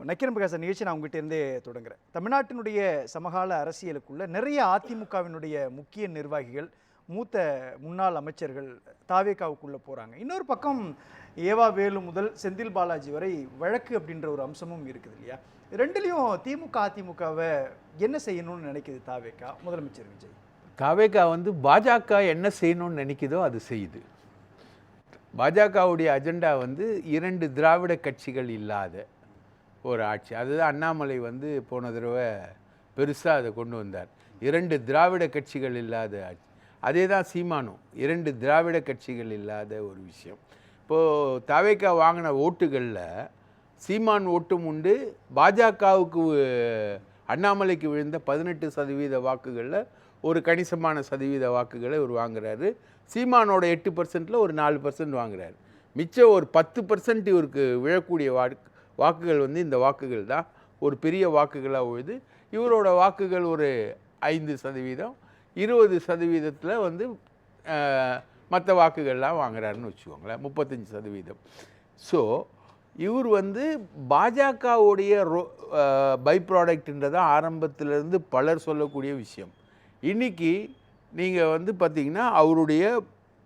நக்கீரன் பிரகாசன் நிகழ்ச்சி நான் உங்ககிட்ட இருந்தே தொடங்குறேன். தமிழ்நாட்டினுடைய சமகால அரசியலுக்குள்ள நிறைய அதிமுகவினுடைய முக்கிய நிர்வாகிகள், மூத்த முன்னாள் அமைச்சர்கள் தாவேகாவுக்குள்ள போறாங்க. இன்னொரு பக்கம் ஏவா வேலு முதல் செந்தில் பாலாஜி வரை வழக்கு அப்படின்ற ஒரு அம்சமும் இருக்குது இல்லையா? ரெண்டுலையும் திமுக அதிமுகவை என்ன செய்யணும்னு நினைக்குது தாவேகா, முதலமைச்சர் விஜய்? தாவேகா பாஜக என்ன செய்யணும்னு நினைக்குதோ அது செய்யுது. பாஜகவுடைய அஜெண்டா இரண்டு திராவிட கட்சிகள் இல்லாத ஒரு ஆட்சி. அதுதான் அண்ணாமலை போன தடவை பெருசாக அதை கொண்டு வந்தார். இரண்டு திராவிட கட்சிகள் இல்லாத ஆட்சி. அதே தான் சீமானும், இரண்டு திராவிட கட்சிகள் இல்லாத ஒரு விஷயம். இப்போது தாவேகா வாங்கின ஓட்டுகளில் சீமான் ஓட்டும் உண்டு. பாஜகவுக்கு அண்ணாமலைக்கு விழுந்த 18% வாக்குகளில் ஒரு கணிசமான சதவீத வாக்குகளை அவர் வாங்குறாரு. சீமானோட 8%ல் ஒரு 4% வாங்குறாரு. மிச்சம் ஒரு 10% இவருக்கு விழக்கூடிய வாக்குகள் இந்த வாக்குகள் தான் ஒரு பெரிய வாக்குகளாக விழுது. இவரோட வாக்குகள் ஒரு 5%, 20%த்தில் மற்ற வாக்குகள்லாம் வாங்குறாருன்னு வச்சுக்கோங்களேன், 35%. ஸோ இவர் பாஜகவுடைய பை ப்ராடக்ட்ன்றதான் ஆரம்பத்திலேருந்து பலர் சொல்லக்கூடிய விஷயம். இன்றைக்கி நீங்கள் பார்த்தீங்கன்னா அவருடைய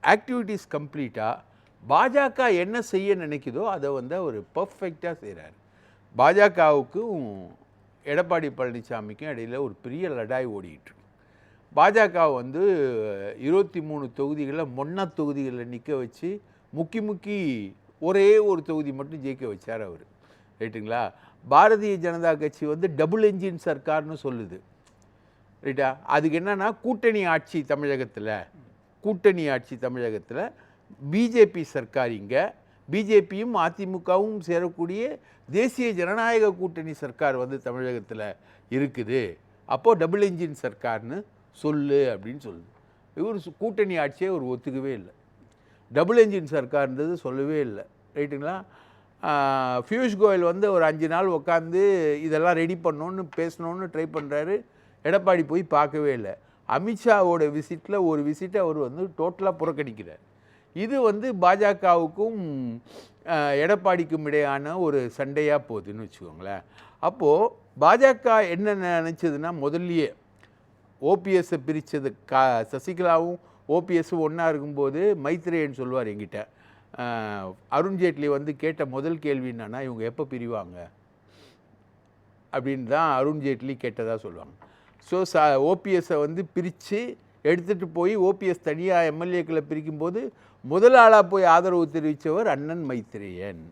ஆக்டிவிட்டீஸ் கம்ப்ளீட்டாக பாஜக என்ன செய்ய நினைக்குதோ அதை அவர் பர்ஃபெக்டாக செய்கிறார். பாஜகவுக்கும் எடப்பாடி பழனிசாமிக்கும் இடையில் ஒரு பெரிய லடாய் ஓடிட்டுருக்கு. பாஜக 23 தொகுதிகளில் மொன்ன தொகுதிகளில் நிற்க வச்சு முக்கி ஒரே ஒரு தொகுதி மட்டும் ஜெயிக்க வச்சார் அவர். ரைட்டுங்களா? பாரதிய ஜனதா கட்சி டபுள் என்ஜின் சர்க்கார்னு சொல்லுது. ரைட்டா? அதுக்கு என்னென்னா கூட்டணி ஆட்சி தமிழகத்தில் பிஜேபி சர்க்கார், இங்கே பிஜேபியும் அதிமுகவும் சேரக்கூடிய தேசிய ஜனநாயக கூட்டணி சர்க்கார் தமிழகத்தில் இருக்குது. அப்போது டபுள் என்ஜின் சர்க்கார்னு சொல்லு அப்படின்னு சொல்லுது. இவர் கூட்டணி ஆட்சியை அவர் ஒத்துக்கவே இல்லை. டபுள் என்ஜின் சர்க்கார்ன்றது சொல்லவே இல்லை. ரைட்டுங்களா? பியூஷ் கோயல் ஒரு 5 நாள் உட்காந்து இதெல்லாம் ரெடி பண்ணோன்னு பேசணுன்னு ட்ரை பண்ணுறாரு. எடப்பாடி போய் பார்க்கவே இல்லை. அமித்ஷாவோட விசிட்டில் ஒரு விசிட்டை அவர் டோட்டலாக புறக்கணிக்கிறார். இது பாஜகவுக்கும் எடப்பாடிக்கும் இடையான ஒரு சண்டையாக போகுதுன்னு வச்சுக்கோங்களேன். அப்போது பாஜக என்ன நினச்சதுன்னா, முதல்லையே ஓபிஎஸ்ஸை பிரித்தது சசிகலாவும் ஓபிஎஸ்ஸும் ஒன்றா இருக்கும்போது மைத்ரேயன் சொல்லுவார் என்கிட்ட, அருண்ஜேட்லி கேட்ட முதல் கேள்வி என்னன்னா, இவங்க எப்போ பிரிவாங்க அப்படின்னு தான் அருண்ஜேட்லி கேட்டதாக சொல்லுவாங்க. ஸோ ஓபிஎஸ்ஸை பிரித்து எடுத்துகிட்டு போய் ஓபிஎஸ் தனியாக எம்எல்ஏக்களை பிரிக்கும்போது முதல் ஆளாக போய் ஆதரவு தெரிவித்தவர் அண்ணன் மைத்ரேயன்.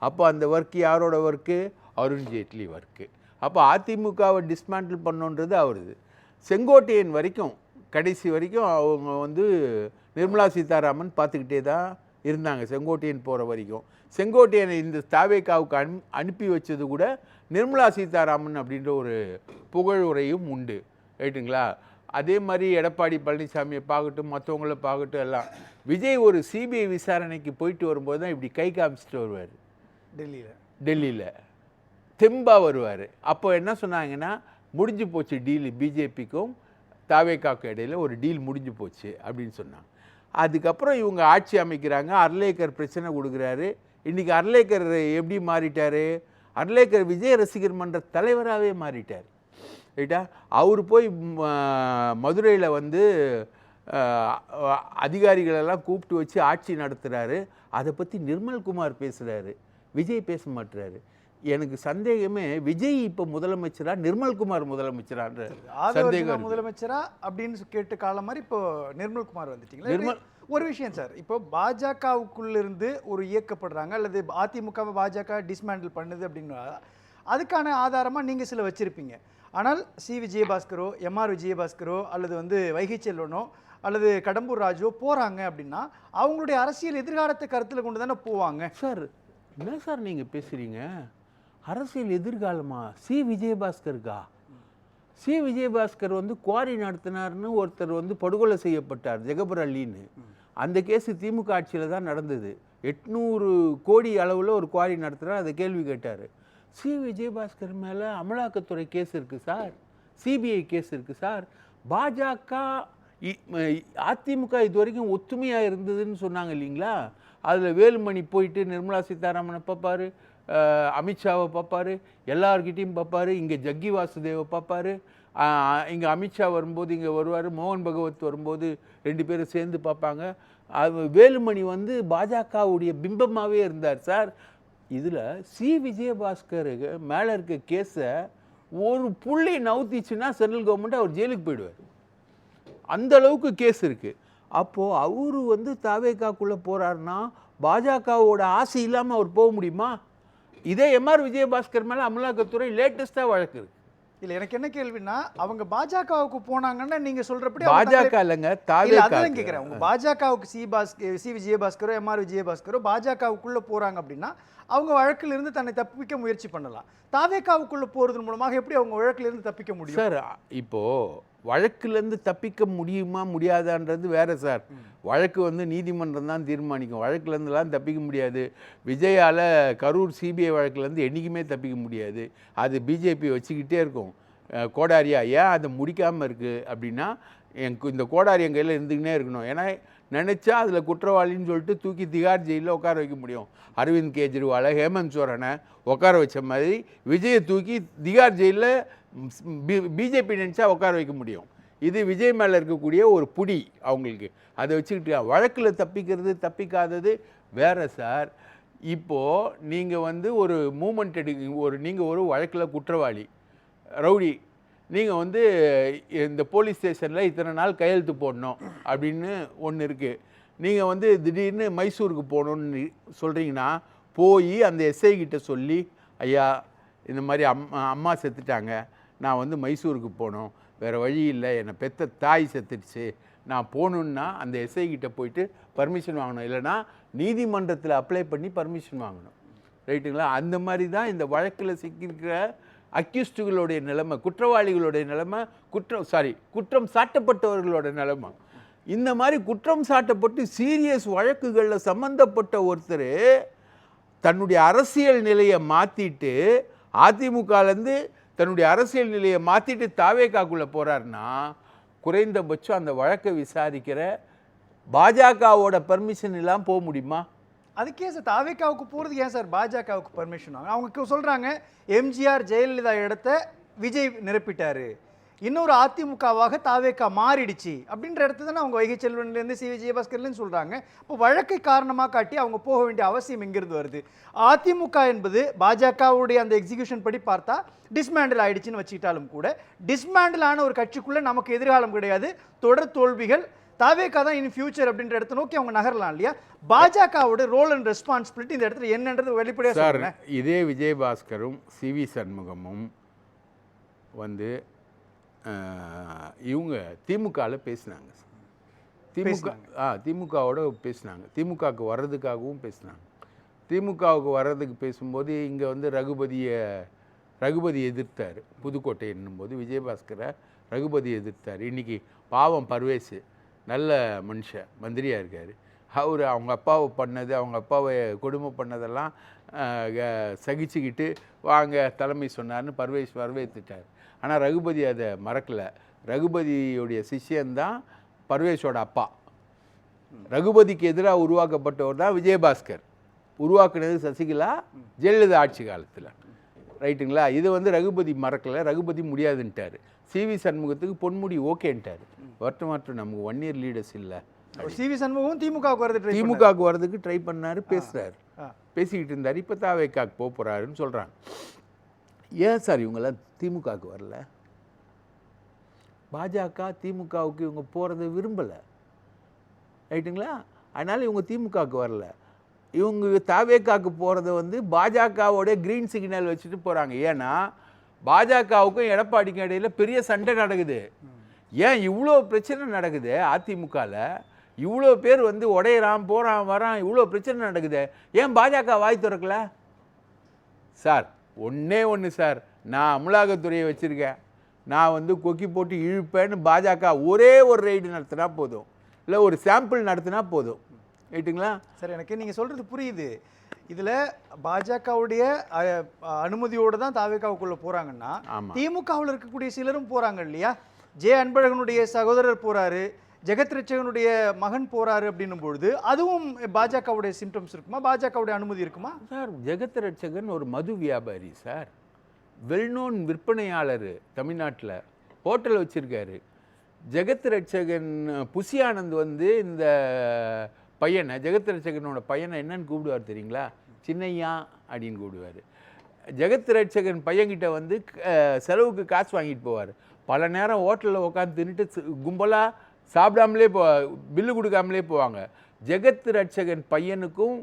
அப்போ அந்த ஒர்க்கு யாரோட ஒர்க்கு? அருண்ஜேட்லி ஒர்க்கு. அப்போ அதிமுகவை டிஸ்மேண்டில் பண்ணோன்றது அவருது. செங்கோட்டையன் வரைக்கும் கடைசி வரைக்கும் அவங்க நிர்மலா சீதாராமன் பார்த்துக்கிட்டே தான் இருந்தாங்க. செங்கோட்டையன் போகிற வரைக்கும் செங்கோட்டையனை இந்த தாவேகாவுக்கு அனுப்பி வச்சது கூட நிர்மலா சீதாராமன் அப்படின்ற ஒரு புகழுரையும் உண்டு. ரைட்டுங்களா? அதே மாதிரி எடப்பாடி பழனிசாமியை பார்க்கட்டும், மற்றவங்கள பார்க்கட்டும், எல்லாம் விஜய் ஒரு சிபிஐ விசாரணைக்கு போயிட்டு வரும்போது தான் இப்படி கை காமிச்சிட்டு வருவார். டெல்லியில் தெம்பா வருவார். அப்போ என்ன சொன்னாங்கன்னா, முடிஞ்சு போச்சு டீல், பிஜேபிக்கும் தாவேகாவுக்கும் இடையில் ஒரு டீல் முடிஞ்சு போச்சு அப்படின்னு சொன்னாங்க. அதுக்கப்புறம் இவங்க ஆட்சி அமைக்கிறாங்க. அர்லேக்கர் பிரச்சனை கொடுக்குறாரு. இன்றைக்கி அர்லேக்கர் எப்படி மாறிட்டார்? அர்லேக்கர் விஜய் ரசிகர் மன்ற தலைவராகவே மாறிட்டார். ரைட்டா? அவர் போய் மதுரையில் அதிகாரிகளெல்லாம் கூப்பிட்டு வச்சு ஆட்சி நடத்துகிறாரு. அதை பற்றி நிர்மல்குமார் பேசுகிறாரு, விஜய் பேச மாட்டுறாரு. எனக்கு சந்தேகமே, விஜய் இப்போ முதலமைச்சரா நிர்மல்குமார் முதலமைச்சரான்ற சந்தேகம். முதலமைச்சரா அப்படின்னு கேட்டு காலம் மாதிரி இப்போ நிர்மல்குமார் வந்துட்டீங்களா? ஒரு விஷயம் சார், இப்போ பாஜகவுக்குள்ளிருந்து ஒரு இயக்கப்படுறாங்க அல்லது அதிமுகவை பாஜக டிஸ்மேண்டில் பண்ணுது அப்படின்னா அதுக்கான ஆதாரமாக நீங்கள் சில வச்சுருப்பீங்க. ஆனால் சி விஜயபாஸ்கரோ, எம்ஆர் விஜயபாஸ்கரோ அல்லது வைகை செல்வனோ அல்லது கடம்பூர் ராஜோ போகிறாங்க அப்படின்னா அவங்களுடைய அரசியல் எதிர்காலத்தை கருத்தில் கொண்டு தானே போவாங்க. சார் என்ன சார் நீங்கள் பேசுகிறீங்க? அரசியல் எதிர்காலமா? சி விஜயபாஸ்கருக்கா? சி விஜயபாஸ்கர் குவாரி நடத்தினார்னு ஒருத்தர் படுகொலை செய்யப்பட்டார், ஜெகபர் அலின்னு. அந்த கேஸு திமுக ஆட்சியில் தான் நடந்தது. 800 கோடி அளவில் ஒரு குவாரி நடத்துகிறார், அதை கேள்வி கேட்டார். சி விஜயபாஸ்கர் மேலே அமலாக்கத்துறை கேஸ் இருக்குது சார், சிபிஐ கேஸ் இருக்குது சார். பாஜக அதிமுக இது வரைக்கும் ஒத்துமையாக இருந்ததுன்னு சொன்னாங்க இல்லைங்களா? அதில் வேலுமணி போயிட்டு நிர்மலா சீதாராமன் பார்ப்பார், அமித்ஷாவை பார்ப்பாரு, எல்லார்கிட்டையும் பார்ப்பாரு. இங்கே ஜக்கி வாசுதேவை பார்ப்பாரு. இங்கே அமித்ஷா வரும்போது இங்கே வருவார், மோகன் பகவத் வரும்போது 2 பேரும் சேர்ந்து பார்ப்பாங்க. வேலுமணி வந்து பாஜகவுடைய பிம்பமாகவே இருந்தார் சார். இதில் விஜயபாஸ்கர் மேலே இருக்க கேஸை ஒரு புள்ளி நவுத்திச்சுன்னா சென்ட்ரல் கவர்மெண்ட் அவர் ஜெயிலுக்கு போயிடுவார். அந்த அளவுக்கு கேஸ் இருக்குது. அப்போது அவர் வந்து தாவேக்காக்குள்ளே போகிறாருன்னா பாஜகவோட ஆசை இல்லாமல் அவர் போக முடியுமா? இதே எம்ஆர் விஜயபாஸ்கர் மேலே அமலாக்கத்துறை லேட்டஸ்ட்டாக வழக்கு இருக்குது. இல்ல எனக்கு என்ன கேள்வினா, அவங்க பாஜகவுக்கு போனாங்கன்னா நீங்க சொல்றபடி பாஜக இல்லைங்க, தாவேக்கா. அதான் கேட்குறேன். உங்க பாஜகவுக்கு சி விஜயபாஸ்கரோ எம்ஆர் விஜயபாஸ்கரோ பாஜகவுக்குள்ள போறாங்க அப்படின்னா அவங்க வழக்கிலிருந்து தன்னை தப்பிக்க முயற்சி பண்ணலாம். தாவேக்காவுக்குள்ள போறதன் மூலமாக எப்படி அவங்க வழக்கிலிருந்து தப்பிக்க முடியும் சார்? இப்போ வழக்குலேருந்து தப்பிக்க முடியுமா முடியாதான்றது வேற சார். வழக்கு வந்து நீதிமன்றம் தான் தீர்மானிக்கும். வழக்குலேருந்துலாம் தப்பிக்க முடியாது. விஜயால் கரூர் சிபிஐ வழக்குலேருந்து என்றைக்குமே தப்பிக்க முடியாது. அது பிஜேபி வச்சுக்கிட்டே இருக்கும். கோடாரியா ஏன் அதை முடிக்காமல் இருக்குது அப்படின்னா, இந்த கோடாரி என் கையில் இருந்துக்கினே இருக்கணும். ஏன்னா நினச்சா அதில் குற்றவாளின்னு சொல்லிட்டு தூக்கி திகார் ஜெயிலில் உட்கார வைக்க முடியும். அரவிந்த் கெஜ்ரிவாலை, ஹேமந்த் சோரனை உட்கார வச்ச மாதிரி விஜயை தூக்கி திகார் ஜெயிலில் பிஜேபி நினச்சா உட்கார வைக்க முடியும். இது விஜய் மேலே இருக்கக்கூடிய ஒரு புடி அவங்களுக்கு. அதை வச்சுக்கிட்டு வழக்கில் தப்பிக்கிறது தப்பிக்காதது வேற சார். இப்போது நீங்கள் வந்து ஒரு மூமெண்ட் நீங்கள் ஒரு வழக்கில் குற்றவாளி, ரவுடி. நீங்கள் வந்து இந்த போலீஸ் ஸ்டேஷனில் இத்தனை நாள் கையெழுத்து போடணும் அப்படின்னு ஒன்று இருக்குது. நீங்கள் வந்து திடீர்னு மைசூருக்கு போகணுன்னு சொல்கிறீங்கன்னா, போய் அந்த எஸ்ஐ கிட்ட சொல்லி, ஐயா இந்த மாதிரி அம்மா செத்துட்டாங்க, நான் வந்து மைசூருக்கு போகணும், வேறு வழி இல்லை, என்னை பெத்த தாய் செத்துடுச்சு, நான் போகணுன்னா அந்த எஸ்ஐ கிட்ட போயிட்டு பர்மிஷன் வாங்கணும். இல்லைனா நீதிமன்றத்தில் அப்ளை பண்ணி பர்மிஷன் வாங்கணும். ரைட்டுங்களா? அந்த மாதிரி தான் இந்த வழக்கில் சிக்கியிருக்கிற அக்யூஸ்டுகளுடைய நிலைமை, குற்றவாளிகளுடைய நிலைமை, குற்றம் சாட்டப்பட்டவர்களோட நிலைமை. இந்த மாதிரி குற்றம் சாட்டப்பட்டு சீரியஸ் வழக்குகளில் சம்மந்தப்பட்ட ஒருத்தர் தன்னுடைய அரசியல் நிலையை மாற்றிட்டு, அதிமுகலேருந்து தன்னுடைய அரசியல் நிலையை மாற்றிட்டு தாவேக்காக்குள்ளே போகிறாருன்னா, குறைந்தபட்சம் அந்த வழக்கை விசாரிக்கிற பாஜகவோட பர்மிஷன் இல்லாமல் போக முடியுமா? அதுக்கே சார் தாவேக்காவுக்கு போகிறதுக்கு ஏன் சார் பாஜகவுக்கு பர்மிஷன் வாங்க? அவங்க சொல்கிறாங்க எம்ஜிஆர் ஜெயலலிதா இடத்த விஜய் நிரப்பிட்டாரு, இன்னொரு அதிமுகவாக தாவேக்கா மாறிடுச்சு அப்படின்ற இடத்துல தானே அவங்க வைகை செல்வன்லேருந்து சி விஜயபாஸ்கர்லேருந்து சொல்கிறாங்க. இப்போ வழக்கை காரணமாக காட்டி அவங்க போக வேண்டிய அவசியம் எங்கிருந்து வருது? அதிமுக என்பது பாஜகவுடைய அந்த எக்ஸிகியூஷன் படி பார்த்தா டிஸ்மேண்டில் ஆயிடுச்சுன்னு வச்சுக்கிட்டாலும் கூட, டிஸ்மேண்டில் ஆன ஒரு கட்சிக்குள்ளே நமக்கு எதிர்காலம் கிடையாது, தொடர் தோல்விகள், தாவேக்கா தான் இன் ஃபியூச்சர் அப்படின்ற இடத்த நோக்கி அவங்க நகரலாம் இல்லையா? பாஜகவோட ரோல் அண்ட் ரெஸ்பான்சிபிலிட்டி இந்த இடத்துல என்னன்றது வெளிப்படையாக சொல்லுங்க. இதே விஜயபாஸ்கரும் சிவி சண்முகமும் வந்து இவங்க திமுகவில் பேசினாங்க. திமுகவோட பேசினாங்க. திமுகவுக்கு வர்றதுக்காகவும் பேசினாங்க. திமுகவுக்கு வர்றதுக்கு பேசும்போது இங்கே வந்து ரகுபதி எதிர்த்தார். புதுக்கோட்டை என்னும்போது விஜயபாஸ்கரை ரகுபதி எதிர்த்தார். இன்றைக்கி பாவம் பர்வேஸ் நல்ல மனுஷன், மந்திரியாக இருக்கார். அவர் அவங்க அப்பாவை பண்ணது, அவங்க அப்பாவை கொடுமை பண்ணதெல்லாம் சகிச்சுக்கிட்டு வாங்க தலைமை சொன்னார்னு பர்வேஸ் வரவேற்றுட்டார். ஆனால் ரகுபதி அதை மறக்கலை. ரகுபதியுடைய சிஷ்யன்தான் பர்வேஷோட அப்பா. ரகுபதிக்கு எதிராக உருவாக்கப்பட்டவர் தான் விஜயபாஸ்கர். உருவாக்குனது சசிகலா ஜெயலலிதா ஆட்சி காலத்தில். ரைட்டுங்களா? இது வந்து ரகுபதி மறக்கலை, ரகுபதி முடியாதுன்ட்டார். சிவி சண்முகத்துக்கு பொன்முடி ஓகேன்ட்டார். வருத்தமாற்றம் நமக்கு 1 இயர் லீடர்ஸ் இல்லை. சிவி சண்முகம் திமுகவுக்கு வர்றதுக்கு ட்ரை பண்ணார், பேசுகிறார், பேசிக்கிட்டு இருந்தார். இப்போ தாவேக்காக்கு போக போகிறாருன்னு சொல்கிறாங்க. ஏன் சார் இவங்கெல்லாம் திமுகவுக்கு வரல? பாஜக திமுகவுக்கு இவங்க போகிறத விரும்பலை. ரைட்டுங்களா? அதனால் இவங்க திமுகவுக்கு வரல. இவங்க தாவேக்காக்கு போகிறத வந்து பாஜகவோட க்ரீன் சிக்னல் வச்சுட்டு போகிறாங்க. ஏன்னா பாஜகவுக்கும் எடப்பாடிக்கும் இடையில் பெரிய சண்டை நடக்குது. ஏன் இவ்வளோ பிரச்சனை நடக்குது? அதிமுகவில் இவ்வளோ பேர் வந்து உடையிறான், போகிறான், வரான், இவ்வளோ பிரச்சனை நடக்குது. ஏன் பாஜக வாய் திறக்கல? சார் ஒன்றே ஒன்று சார், நான் அமலாக்கத்துறையை வச்சுருக்கேன், நான் வந்து கொக்கி போட்டு இழுப்பேன்னு பாஜக ஒரே ஒரு ரைடு நடத்தினா போதும், இல்லை ஒரு சாம்பிள் நடத்தினா போதும். ரைட்டுங்களா? சார் எனக்கு நீங்கள் சொல்கிறது புரியுது. இதில் பாஜகவுடைய அனுமதியோடு தான் தாவேக்காவுக்குள்ளே போகிறாங்கன்னா, திமுகவில் இருக்கக்கூடிய சிலரும் போகிறாங்க இல்லையா? ஜே அன்பழகனுடைய சகோதரர் போகிறாரு, ஜெகத் ரட்சகனுடைய மகன் போறாரு அப்படின்னும் பொழுது அதுவும் பாஜகவுடைய சிம்டம்ஸ் இருக்குமா, பாஜகவுடைய அனுமதி இருக்குமா? சார் ஜெகத் ரட்சகன் ஒரு மது வியாபாரி சார், வெல்நோன் விற்பனையாளர், தமிழ்நாட்டில் ஹோட்டல் வச்சுருக்காரு. ஜெகத் ரட்சகன் புசி ஆனந்த் வந்து இந்த பையனை, ஜெகத் ரட்சகனோட பையனை என்னன்னு கூப்பிடுவார் தெரியுங்களா? சின்னையா அப்படின்னு கூப்பிடுவார். ஜெகத் ரட்சகன் பையன்கிட்ட வந்து செலவுக்கு காசு வாங்கிட்டு போவார். பல நேரம் ஹோட்டலில் உட்காந்து தின்னுட்டு கும்பலாக சாப்பிடாமலே பில்லு கொடுக்காமலே போவாங்க. ஜெகத் ரட்சகன் பையனுக்கும்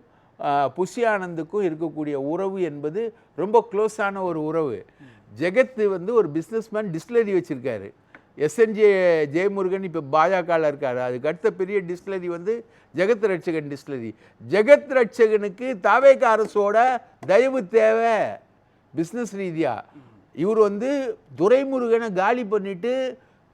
புசி ஆனந்துக்கும் இருக்கக்கூடிய உறவு என்பது ரொம்ப க்ளோஸான ஒரு உறவு. ஜெகத் வந்து ஒரு பிஸ்னஸ்மேன், டிஸ்டிலரி வச்சுருக்காரு. எஸ்என்ஜே ஜெயமுருகன் இப்போ பாஜகவில் இருக்கார். அதுக்கு அடுத்த பெரிய டிஸ்டிலரி வந்து ஜெகத் ரட்சகன் டிஸ்டிலரி. ஜெகத் ரட்சகனுக்கு தாவேக அரசோட தயவு தேவை பிஸ்னஸ் ரீதியாக. இவர் வந்து துரைமுருகனை காலி பண்ணிவிட்டு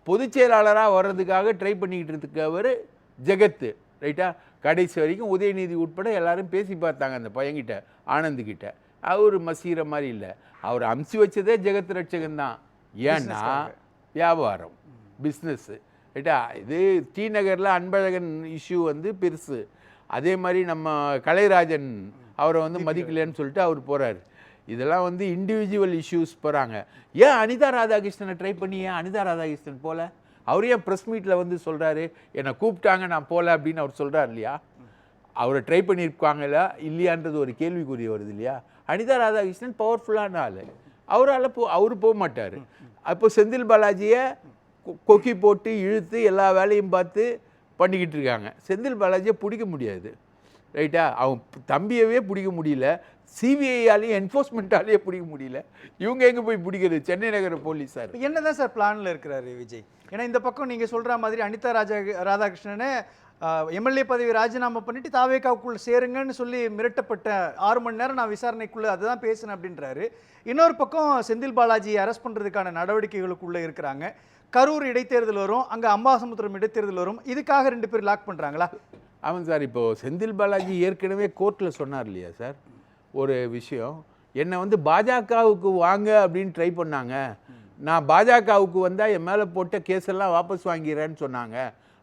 பொதுச் செயலாளராக வர்றதுக்காக ட்ரை பண்ணிக்கிட்டு இருக்கவர் ஜெகத்து, ரைட்டா? கடைசி வரைக்கும் உதயநிதி உட்பட எல்லாரும் பேசி பார்த்தாங்க அந்த பையன்கிட்ட, ஆனந்துக்கிட்ட. அவர் மசீர மாதிரி இல்லை. அவர் அமுச்சு வச்சதே ஜெகத் ரட்சகன் தான். ஏன்னா வியாபாரம், பிஸ்னஸ்ஸு, ரைட்டா? இது டி நகரில் அன்பழகன் இஷ்யூ வந்து பெருசு. அதே மாதிரி நம்ம கலைராஜன் அவரை வந்து மதிக்கலைன்னு சொல்லிட்டு அவர் போகிறார். இதெல்லாம் வந்து இண்டிவிஜுவல் இஷ்யூஸ் போகிறாங்க. ஏன் அனிதா ராதாகிருஷ்ணனை ட்ரை பண்ணி ஏன் அனிதா ராதாகிருஷ்ணன் போல? அவர் ஏன் ப்ரெஸ் மீட்டில் வந்து சொல்கிறாரு என்னை கூப்பிட்டாங்க நான் போகல அப்படின்னு அவர் சொல்கிறார் இல்லையா? அவரை ட்ரை பண்ணியிருப்பாங்களா இல்லையான்றது ஒரு கேள்விக்குரிய வருது இல்லையா? அனிதா ராதாகிருஷ்ணன் பவர்ஃபுல்லான ஆள், அவரு போக மாட்டார். அப்போ செந்தில் பாலாஜியை கொக்கி போட்டு இழுத்து எல்லா வேலையும் பார்த்து பண்ணிக்கிட்டு இருக்காங்க. செந்தில் பாலாஜியை பிடிக்க முடியாது, ரைட்டா? அவன் தம்பியவே பிடிக்க முடியல, சிபிஐயாலேயும் என்ஃபோர்ஸ்மெண்ட்டாலேயே பிடிக்க முடியல. இவங்க எங்கே போய் பிடிக்கிறது? சென்னை நகர போலீஸார் என்ன தான் சார் பிளானில் இருக்கிறாரு விஜய்? ஏன்னா இந்த பக்கம் நீங்கள் சொல்கிற மாதிரி அனிதா ராதாகிருஷ்ணனை எம்எல்ஏ பதவி ராஜினாமா பண்ணிட்டு தாவேகாவுக்குள்ள சேருங்கன்னு சொல்லி மிரட்டப்பட்ட 6 மணி நேரம் நான் விசாரணைக்குள்ளே அதுதான் பேசினேன் அப்படின்றாரு. இன்னொரு பக்கம் செந்தில் பாலாஜியை அரெஸ்ட் பண்ணுறதுக்கான நடவடிக்கைகளுக்குள்ளே இருக்கிறாங்க. கரூர் இடைத்தேர்தல் வரும், அங்கே அம்பாசமுத்திரம் இடைத்தேர்தல் வரும். இதுக்காக 2 பேர் லாக் பண்ணுறாங்களா? ஆமாம் சார். இப்போது செந்தில் பாலாஜி ஏற்கனவே கோர்ட்டில் சொன்னார் இல்லையா சார் ஒரு விஷயம், என்னை வந்து பாஜகவுக்கு வாங்க அப்படின்னு ட்ரை பண்ணாங்க, நான் பாஜகவுக்கு வந்தால் என் மேலே போட்ட கேஸெல்லாம் வாபஸ் வாங்கிறேன்னு சொன்னாங்க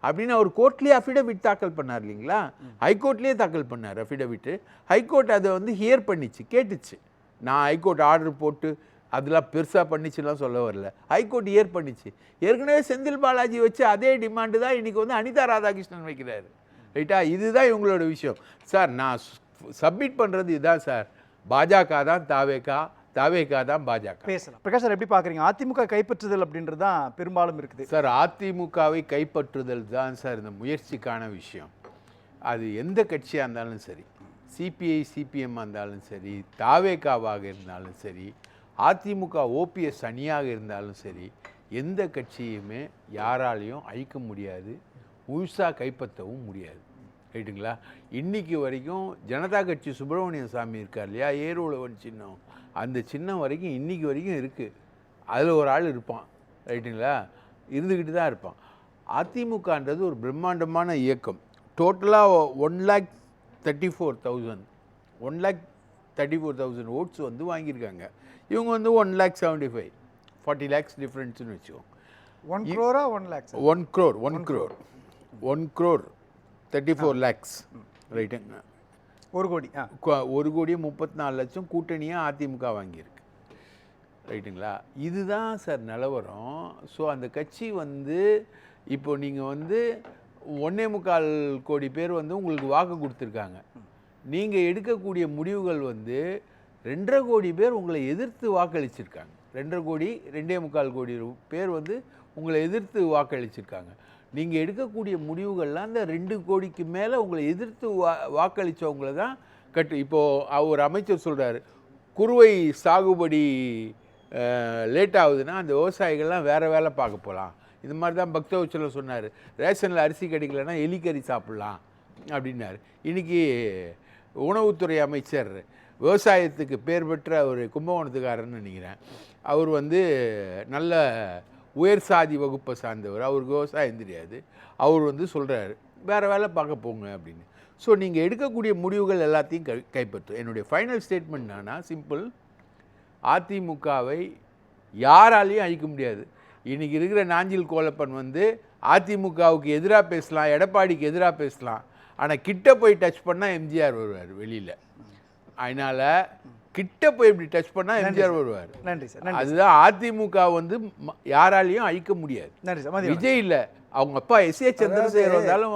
அப்படின்னு அவர் கோர்ட்லேயே அஃபிடவிட் தாக்கல் பண்ணார் இல்லைங்களா? ஹைகோர்ட்லேயே தாக்கல் பண்ணார் அஃபிடவிட்டு. ஹைகோர்ட் அதை வந்து ஹியர் பண்ணிச்சு, கேட்டுச்சு. நான் ஹைகோர்ட் ஆர்டர் போட்டு அதெல்லாம் பெருசாக பண்ணிச்சுலாம் சொல்ல வரல, ஹைகோர்ட் ஹியர் பண்ணிச்சு. ஏற்கனவே செந்தில் பாலாஜி வச்சு அதே டிமாண்டு தான் இன்றைக்கி வந்து அனிதா ராதாகிருஷ்ணன் வைக்கிறாரு, ரைட்டா? இதுதான் இவங்களோட விஷயம் சார். நான் சப்மிட் பண்ணுறது இதுதான் சார், பாஜக தான் தாவேகா, தாவேகா தான் பாஜக. பேசலாம். பிரகாஷ் சார் எப்படி பார்க்குறீங்க? அதிமுக கைப்பற்றுதல் அப்படின்றது தான் பெரும்பாலும் இருக்குது சார். அதிமுகவை கைப்பற்றுதல் தான் சார் இந்த முயற்சிக்கான விஷயம். அது எந்த கட்சியாக இருந்தாலும் சரி, சிபிஐ சிபிஎம்மாக இருந்தாலும் சரி, தாவேகாவாக இருந்தாலும் சரி, அதிமுக ஓபிஎஸ் அணியாக இருந்தாலும் சரி, எந்த கட்சியுமே யாராலையும் அழிக்க முடியாது, முழுசாக கைப்பற்றவும் முடியாது, ரைட்டுங்களா? இன்றைக்கி வரைக்கும் ஜனதா கட்சி சுப்பிரமணிய சாமி இருக்கார் இல்லையா, ஏரோலவன் சின்னம், அந்த சின்னம் வரைக்கும் இன்றைக்கி வரைக்கும் இருக்குது. அதில் ஒரு ஆள் இருப்பான், ரைட்டுங்களா? இருந்துக்கிட்டு தான் இருப்பான். அதிமுகன்றது ஒரு பிரம்மாண்டமான இயக்கம். டோட்டலாக 1,34,000 ஓட்ஸ் வந்து வாங்கியிருக்காங்க. இவங்க வந்து 1,75,000, 40 lakhs டிஃப்ரென்ஸ்னு வச்சுக்கோங்க. 1 crore 1 lakh 1 crore 34 lakhs, ரைட்டுங்க? 1 கோடி 1,34 லட்சம் கூட்டணியாக அதிமுக வாங்கியிருக்கு, ரைட்டுங்களா? இதுதான் சார் நிலவரம். ஸோ அந்த கட்சி வந்து இப்போ நீங்கள் வந்து 1.25 கோடி பேர் வந்து உங்களுக்கு வாக்கு கொடுத்துருக்காங்க. நீங்கள் எடுக்கக்கூடிய முடிவுகள் வந்து 2.5 கோடி பேர் உங்களை எதிர்த்து வாக்களிச்சிருக்காங்க. 2.25 கோடி பேர் வந்து உங்களை எதிர்த்து வாக்களிச்சிருக்காங்க. நீங்கள் எடுக்கக்கூடிய முடிவுகள்லாம் அந்த 2 கோடிக்கு மேலே உங்களை எதிர்த்து வாக்களித்தவங்கள தான் இப்போது ஒரு அமைச்சர் சொல்கிறாரு, குறுவை சாகுபடி லேட் ஆகுதுன்னா அந்த விவசாயிகள்லாம் வேறு வேலை பார்க்க போகலாம். இது மாதிரி தான் பக்தவச்சலம் சொன்னார், ரேஷனில் அரிசி கிடைக்கலன்னா எலிக்கறி சாப்பிட்லாம் அப்படின்னாரு. இன்றைக்கி உணவுத்துறை அமைச்சர், விவசாயத்துக்கு பேர் பெற்ற ஒரு கும்பகோணத்துக்காரன்னு நினைக்கிறேன், அவர் வந்து நல்ல உயர் சாதி வகுப்பை சார்ந்தவர், அவருக்கு விவசாயம் தெரியாது, அவர் வந்து சொல்கிறாரு வேறு வேலை பார்க்க போங்க அப்படின்னு. ஸோ நீங்கள் எடுக்கக்கூடிய முடிவுகள் எல்லாத்தையும் கைப்பற்றும். என்னுடைய ஃபைனல் ஸ்டேட்மெண்ட் என்னன்னா சிம்பிள், அதிமுகவை யாராலையும் அழிக்க முடியாது. இன்றைக்கி இருக்கிற நாஞ்சில் கோலப்பன் வந்து அதிமுகவுக்கு எதிராக பேசலாம், எடப்பாடிக்கு எதிராக பேசலாம், ஆனால் கிட்ட போய் டச் பண்ணால் எம்ஜிஆர் வருவார் வெளியில். அதனால் கிட்ட போய் இப்படி டச் பண்ணால் எம்ஜிஆர் வருவார். நன்றி சார். அதுதான் அதிமுக வந்து யாராலையும் அழிக்க முடியாது. நன்றி சார். விஜய் இல்லை, அவங்க அப்பா எஸ்.ஏ. சந்திரசேகர் வந்தாலும்